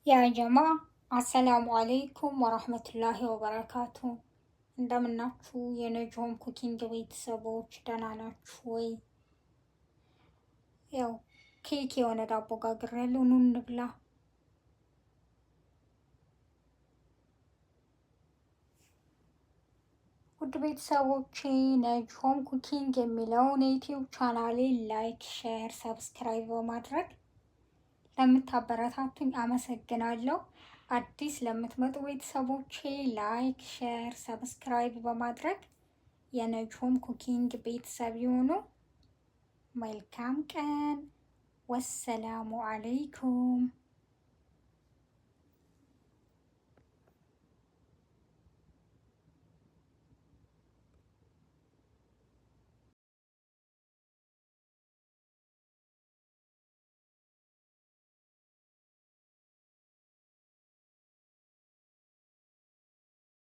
ያ ጀማ አሰላሙ አለይኩም ወራህመቱላሂ ወበረካቱ። እንደምናችሁ የነጆም ኩኪንግ ቤተሰቦች ደህና ናችሁ ወይ? ያው ኬክ የሆነ ዳቦ ጋግሬያለሁ። ኑ እንብላ። ውድ ቤተሰቦቼ ነጆም ኩኪንግ የሚለውን የዩቲዩብ ቻናሌ ላይክ፣ ሼር፣ ሰብስክራይብ በማድረግ ለምታበረታቱኝ አመሰግናለሁ። አዲስ ለምትመጡ ቤተሰቦቼ ላይክ፣ ሼር፣ ሰብስክራይብ በማድረግ የነጆም ኩኪንግ ቤተሰብ ይሁኑ። መልካም ቀን። ወሰላሙ አለይኩም